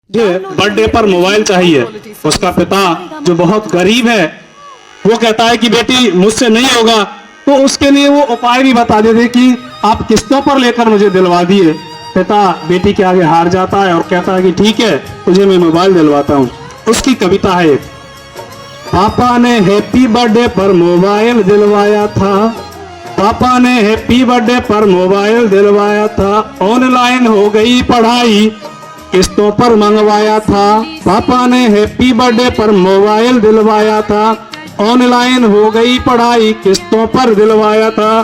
Birthday पर mobile चाहिए। उसका पिता जो बहुत गरीब है वो कहता है कि बेटी मुझसे नहीं होगा, तो उसके लिए वो उपाय भी बता देते कि आप किस्तों पर लेकर मुझे दिलवा दिए। पिता बेटी के आगे हार जाता है और कहता है कि ठीक है, तुझे मैं मोबाइल दिलवाता हूँ। उसकी कविता है, पापा ने हैप्पी बर्थडे पर मोबाइल दिलवाया था, पापा ने हैप्पी बर्थडे पर मोबाइल दिलवाया था, ऑनलाइन हो गई पढ़ाई किस्तों पर मंगवाया था। पापा ने हैप्पी बर्थडे पर मोबाइल दिलवाया था, ऑनलाइन हो गई पढ़ाई किस्तों पर दिलवाया था।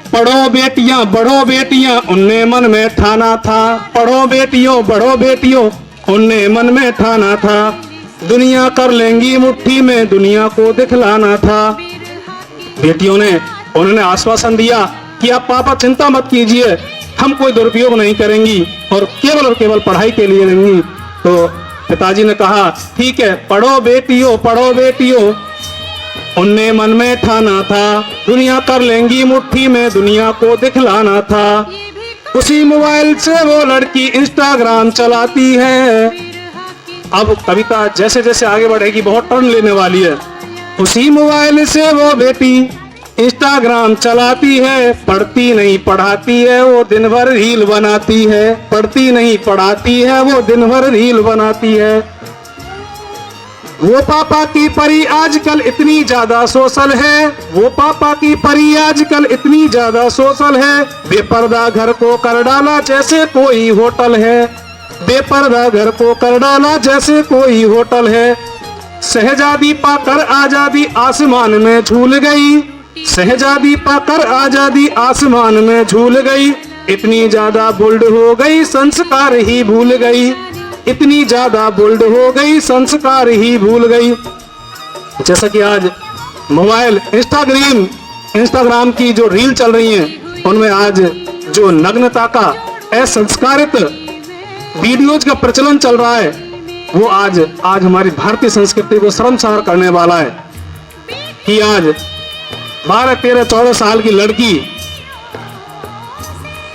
पढ़ो बेटियां बढ़ो बेटियां उनने मन में ठाना था, पढ़ो बेटियों बढ़ो बेटियों उनने मन में ठाना था। दुनिया कर लेंगी मुट्ठी में दुनिया को दिखलाना था। बेटियों ने उन्होंने आश्वासन दिया कि आप पापा चिंता मत कीजिए, हम कोई दुरुपयोग नहीं करेंगी और केवल पढ़ाई के लिए लेंगी। तो पिताजी ने कहा ठीक है, पढ़ो बेटियों उनने मन में ठाना था, दुनिया कर लेंगी मुट्ठी में दुनिया को दिखलाना था। उसी मोबाइल से वो लड़की इंस्टाग्राम चलाती है। अब कविता जैसे जैसे आगे बढ़ेगी बहुत टर्न लेने वाली है। उसी मोबाइल से वो बेटी इंस्टाग्राम चलाती है, पढ़ती नहीं पढ़ाती है वो दिन भर रील बनाती है, पढ़ती नहीं पढ़ाती है वो दिन भर रील बनाती है। वो पापा की परी आजकल इतनी ज्यादा सोशल है, वो पापा की परी आजकल इतनी ज्यादा सोशल है, बेपर्दा घर को कर डाला जैसे कोई होटल है, बेपर्दा घर को कर डाला जैसे कोई होटल है। शहजादी पाकर आजादी आसमान में झूल गई, शहजादी पाकर आजादी आसमान में झूल गई, इतनी ज्यादा बोल्ड हो गई संस्कार ही भूल गई, इतनी ज्यादा बोल्ड हो गई संस्कार ही भूल गई। जैसा कि आज मोबाइल इंस्टाग्राम की जो रील चल रही हैं उनमें आज जो नग्नता का असंस्कारित वीडियोज का प्रचलन चल रहा है वो आज हमारी भारतीय संस्कृति को शर्मसार करने वाला है कि आज 12, 13, 14 साल की लड़की,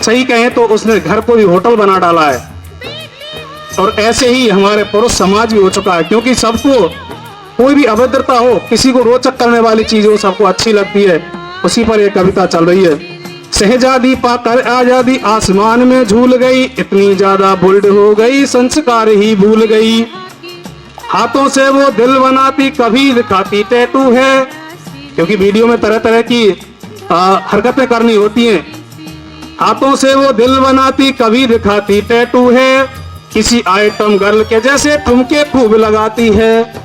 सही कहें तो उसने घर को भी होटल बना डाला है। और ऐसे ही हमारे पुरुष समाज भी हो चुका है, क्योंकि सबको कोई भी अभद्रता हो, किसी को रोचक करने वाली चीज हो, सबको अच्छी लगती है। उसी पर एक कविता चल रही है। शहजादी पाकर आजादी आसमान में झूल गई, इतनी ज्यादा बोल्ड हो गई संस्कार ही भूल गई। हाथों से वो दिल बनाती कभी दिखाती टैटू है, क्योंकि वीडियो में तरह तरह की हरकतें करनी होती हैं। हाथों से वो दिल बनाती कभी दिखाती टैटू है, किसी आइटम गर्ल के जैसे ठुमके खूब लगाती है,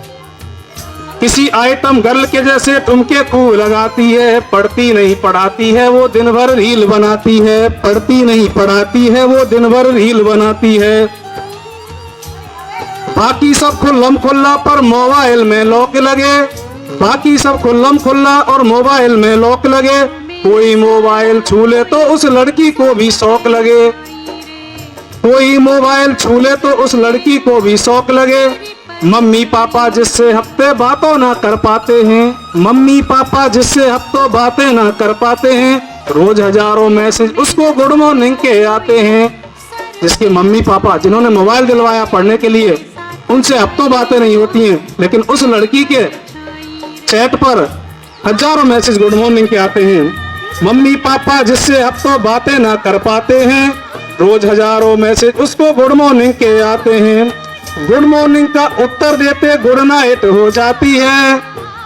किसी आइटम गर्ल के जैसे ठुमके खूब लगाती है। पढ़ती नहीं पढ़ाती है वो दिन भर रील बनाती है, पढ़ती नहीं पढ़ाती है वो दिन भर रील बनाती है। बाकी सब खुल्लम खुल्ला पर मोबाइल में लॉक लगे, बाकी सब खुल्लम खुल्ला और मोबाइल में लॉक लगे, कोई मोबाइल छू ले तो उस लड़की को भी शौक लगे, कोई मोबाइल छू ले तो उस लड़की को भी शौक लगे। मम्मी पापा जिससे हफ्ते बातों ना कर पाते हैं, मम्मी पापा जिससे हफ्तों बातें ना कर पाते हैं, रोज हजारों मैसेज उसको गुड मॉर्निंग के आते हैं। जिसके मम्मी पापा जिन्होंने मोबाइल दिलवाया पढ़ने के लिए, उनसे हफ्तों बातें नहीं होती हैं, लेकिन उस लड़की के चैट पर हजारों मैसेज गुड मॉर्निंग के आते हैं। मम्मी पापा जिससे हफ्तों बातें ना कर पाते हैं, रोज हजारों मैसेज उसको गुड मॉर्निंग के आते हैं। गुड मॉर्निंग का उत्तर देते गुड नाइट हो जाती है,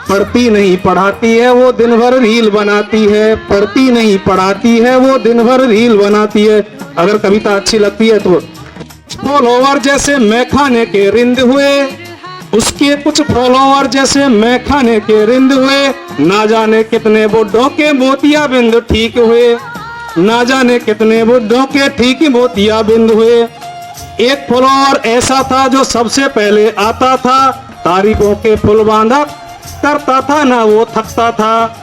पढ़ती नहीं पढ़ाती है वो दिन भर रील बनाती है, पढ़ती नहीं पढ़ाती है वो दिन भर रील बनाती है। अगर कविता अच्छी लगती है तो फॉलोवर जैसे मैं खाने के रिंद हुए, उसके कुछ फॉलोवर जैसे मैं खाने के रिंद हुए, ना जाने कितने बुड्ढों के मोतिया बिंद ठीक हुए, ना जाने कितने बुड्ढों के ठीक मोतिया बिंद हुए। एक फॉलोअर ऐसा था जो सबसे पहले आता था, तारीफों के फुल बांधा करता था ना वो थकता था,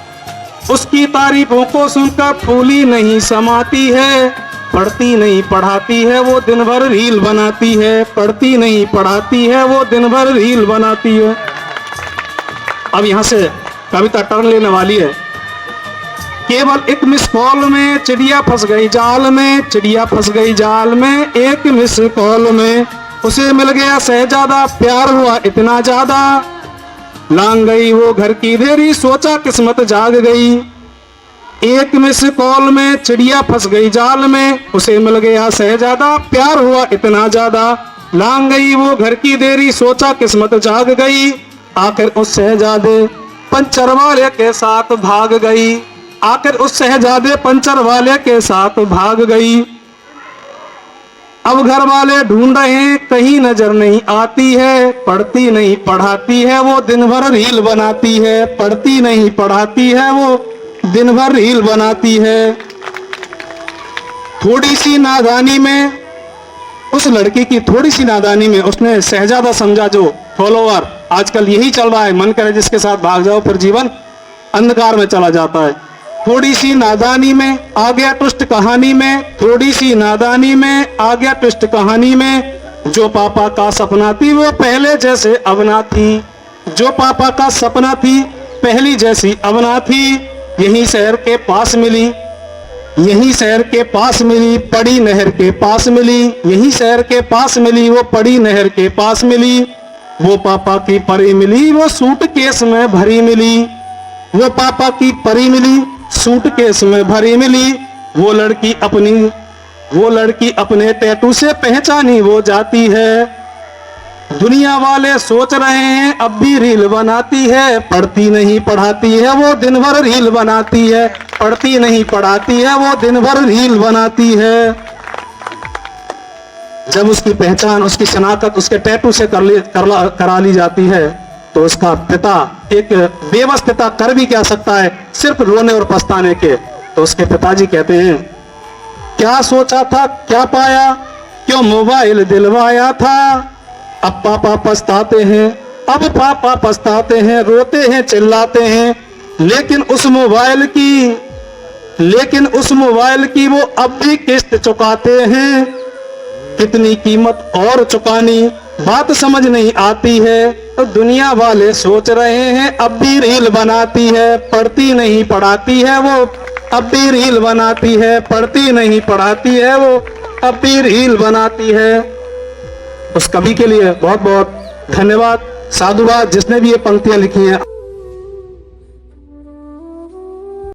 उसकी तारीफों को सुनकर फूली नहीं समाती है, पढ़ती नहीं पढ़ाती है वो दिन भर रील बनाती है, पढ़ती नहीं पढ़ाती है वो दिन भर रील बनाती है। अब यहाँ से कविता टर्न लेने वाली है। केवल एक मिस कॉल में चिड़िया फंस गई जाल में, चिड़िया फंस गई जाल में, एक मिस कॉल में, उसे मिल गया शहजादा, प्यार हुआ इतना ज्यादा। लांग गई वो घर की देरी, सोचा किस्मत जाग गई। एक मिस कॉल में चिड़िया फंस गई जाल में, उसे मिल गया शहजादा, प्यार हुआ इतना ज्यादा। लांग गई वो घर की देरी, सोचा किस्मत जाग गई। आखिर उस शहजादे पंचर वाले के साथ भाग गई। आखिर उस शहजादे पंचर वाले के साथ भाग गई। अब घर वाले ढूंढ रहे हैं, कहीं नजर नहीं आती है। पढ़ती नहीं पढ़ाती है वो, दिन भर रील बनाती है। पढ़ती नहीं पढ़ाती है वो, दिन भर रील बनाती है। थोड़ी सी नादानी में, उस लड़की की थोड़ी सी नादानी में उसने शहजादा समझा जो फॉलोअर। आजकल यही चल रहा है, मन करे जिसके साथ भाग जाओ, फिर जीवन अंधकार में चला जाता है। थोड़ी सी नादानी में आ गया ट्विस्ट कहानी में, थोड़ी सी नादानी में आ गया ट्विस्ट कहानी में। जो पापा का सपना थी वो पहले जैसे अब ना थी। जो पापा का सपना थी पहली जैसी अब ना थी। यही शहर के पास मिली, यही शहर के पास मिली, पड़ी नहर के पास मिली। यही शहर के पास मिली, वो पड़ी नहर के पास मिली। वो पापा की परी मिली, वो सूटकेस में भरी मिली। वो पापा की परी मिली, सूटकेस में भरी मिली। वो लड़की अपने टैटू से पहचानी वो जाती है। दुनिया वाले सोच रहे हैं अब भी रील बनाती है। पढ़ती नहीं पढ़ाती है वो, दिन भर रील बनाती है। पढ़ती नहीं पढ़ाती है वो, दिन भर रील बनाती है। जब उसकी पहचान, उसकी शनाख्त उसके टैटू से करा ली जाती है तो उसका पिता, एक बेबस पिता कर भी क्या सकता है, सिर्फ रोने और पछताने के। तो उसके पिताजी कहते हैं, क्या सोचा था क्या पाया, क्यों मोबाइल दिलवाया था। अब पापा पछताते हैं, अब पापा पछताते हैं, रोते हैं चिल्लाते हैं। लेकिन उस मोबाइल की वो अब भी किस्त चुकाते हैं। कितनी कीमत और चुकानी, बात समझ नहीं आती है। तो दुनिया वाले सोच रहे हैं अब भी रील बनाती है। पढ़ती नहीं पढ़ाती है वो, अब भी रील बनाती है। पढ़ती नहीं पढ़ाती है वो, अब भी रील बनाती है। उस कवि के लिए बहुत बहुत धन्यवाद, साधुवाद, जिसने भी ये पंक्तियां लिखी हैं।